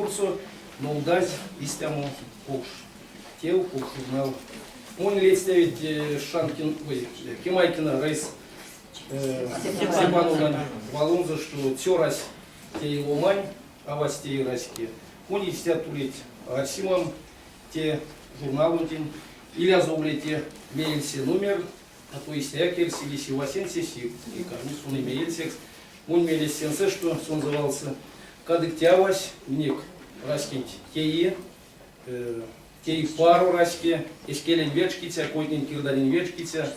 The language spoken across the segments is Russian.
курсу, но удать истему куш. Тел куш журнал. Он летит Шанкин, ой, Кимайкина Рейс Степановна Валунза, что все раз те его мань, а вас те и раски. Он и все тулить Арсимом, те журналу день, или азовлете мейльсе номер, а то есть я керси виси васенсиси, и кармус он имеет секс. Он мели сенсе, что он назывался кадык тявась, вник раскинь теи, тей пару раски, эскелен вечкитя, койнин кирданин вечкитя.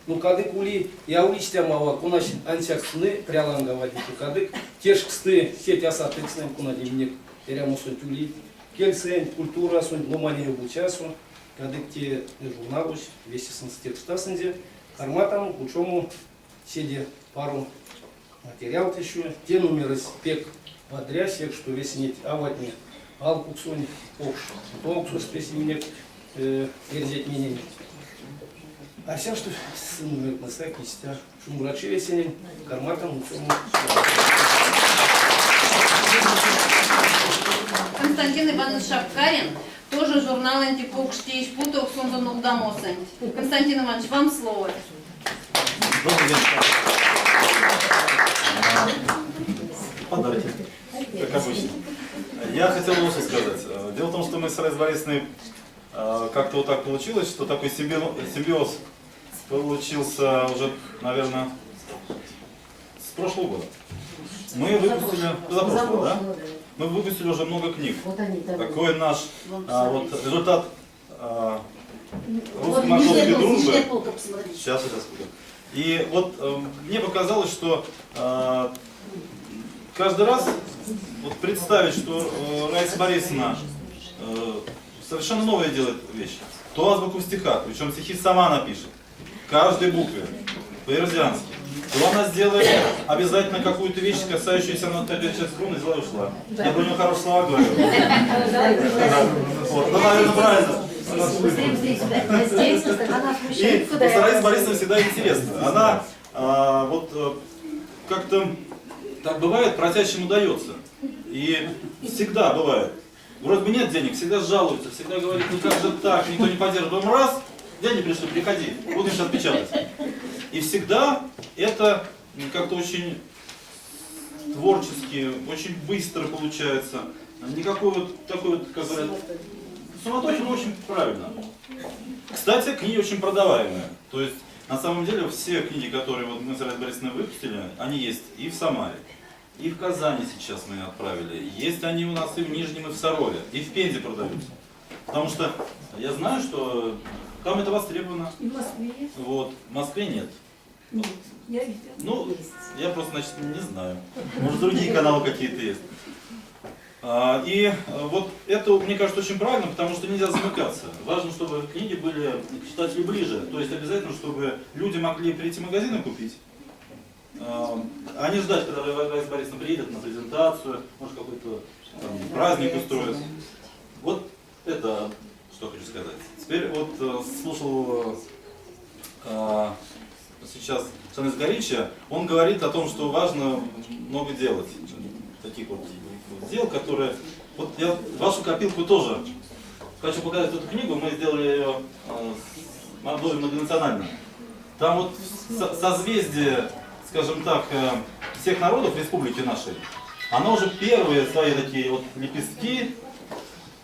Ну кадык ули, я улистя мава, кунаш ансяк сны, пряланговать кадык, теж ксты, сеть асатык снем кунадим вник, терямусон тюли, кельсен, культура, сон ломания обучасу, кадык те журналус, вести санстек стасенде, карматам, учему седе пару материал еще, те номеры спек подрясек, что весь нет аватни, алкуксонь, окш, толксус пресимнек, ерзет минин. А все, что сын умер на сак, кистя, шумрачи весенин, карматам, учему. Константин Иванович Шапкарин, тоже журнал «Антикок штейш путок сунзанул дамосень». Константин Иванович, вам слово. Добрый день. Подарки, как обычно. Я хотел бы что сказать. Дело в том, что мы с Раисой Борисовной как-то вот так получилось, что такой симбиоз получился уже, наверное, с прошлого года. Мы выпустили, позапрошлого, да? Мы выпустили уже много книг. Такой наш вот, результат русско-московской дружбы. Сейчас. И вот мне показалось, что каждый раз вот представить, что Раиса Борисовна совершенно новые делает вещи. То азбуку в стихах, причем стихи сама напишет. Каждой букве, по-ирзиански. То она сделает обязательно какую-то вещь, касающуюся, она опять сейчас струнной взяла и ушла. Я про нее хорошие слова говорю. Ну, наверное, правильно. И Раиса Борисовна всегда интересна. Она вот как-то так бывает, просящим удается. И всегда бывает. Вроде бы нет денег, всегда жалуются, всегда говорят, ну как же так, никто не поддержит. Потом раз, деньги пришли, приходи, будешь отпечатать. И всегда это как-то очень творчески, очень быстро получается. Никакой вот такой вот, как говорят, суматохи, но очень правильно. Кстати, книги очень продаваемые. То есть, на самом деле, все книги, которые вот мы с Раисой Борисовной выпустили, они есть и в Самаре, и в Казани сейчас мы отправили. Есть они у нас и в Нижнем, и в Сарове, и в Пензе продаются. Потому что я знаю, что там это востребовано. И в Москве есть? Вот. В Москве нет. Нет. Я видела. Ну, я просто, значит, не знаю. Может, другие каналы какие-то есть. И вот это, мне кажется, очень правильно, потому что нельзя замыкаться. Важно, чтобы книги были к читателю ближе. То есть обязательно, чтобы люди могли прийти в магазин и купить. А не ждать, когда Раиса Борисовна приедет на презентацию, может какой-то праздник устроит. Вот это, что хочу сказать. Теперь вот слушал сейчас Саныса Горича, он говорит о том, что важно много делать. Таких вот дел, которые... Вот я вашу копилку тоже хочу показать эту книгу, мы сделали ее более многонационально. Там вот созвездие, скажем так, всех народов республики нашей, оно уже первые свои такие вот лепестки,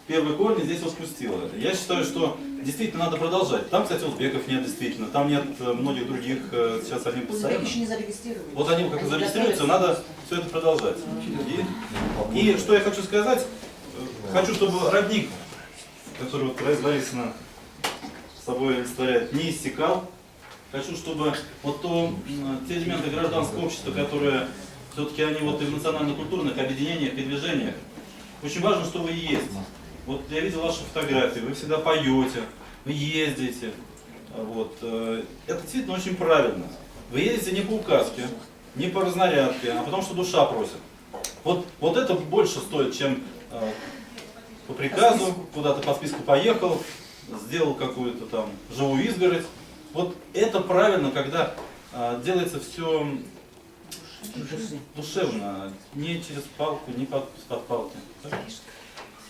первые корни здесь вот спустило. Я считаю, что действительно надо продолжать. Там, кстати, узбеков нет действительно, там нет многих других, сейчас они постоянно. Еще не зарегистрировали. Вот они как зарегистрируются, надо все это продолжать. И что я хочу сказать, хочу, чтобы родник, который вот Раиса Борисовна с собой олицетворяет, не иссякал. Хочу, чтобы вот те элементы гражданского общества, которые все-таки они вот и в национально-культурных объединениях и движениях, очень важно, что вы есть. Вот я видел ваши фотографии, вы всегда поете, вы ездите. Вот. Это действительно очень правильно. Вы ездите не по указке, не по разнарядке, а потому что душа просит. Вот это больше стоит, чем по приказу, куда-то по списку поехал, сделал какую-то там живую изгородь. Вот это правильно, когда делается все душевно, не через палку, не под палки.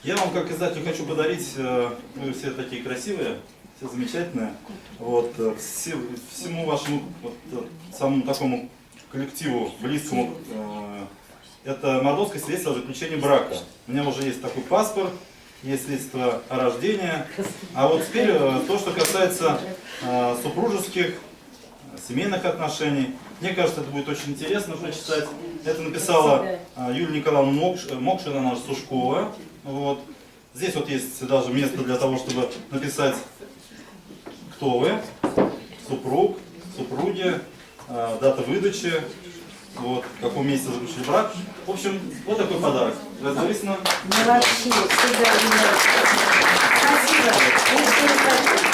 Я вам, как издатель, хочу подарить, вы все такие красивые, все замечательные, вот, всему вашему вот, самому такому коллективу, близкому, это мордовское свидетельство о заключении брака. У меня уже есть такой паспорт, есть свидетельство о рождении, а вот теперь то, что касается супружеских, семейных отношений. Мне кажется, это будет очень интересно прочитать. Это написала Юлия Николаевна Мокшина, она же Сушкова. Вот. Здесь вот есть даже место для того, чтобы написать, кто вы, супруг, супруги, дата выдачи, вот, в каком месяце заключили брак. В общем, вот такой подарок. Разорисна. Молодцы, всегда. Спасибо.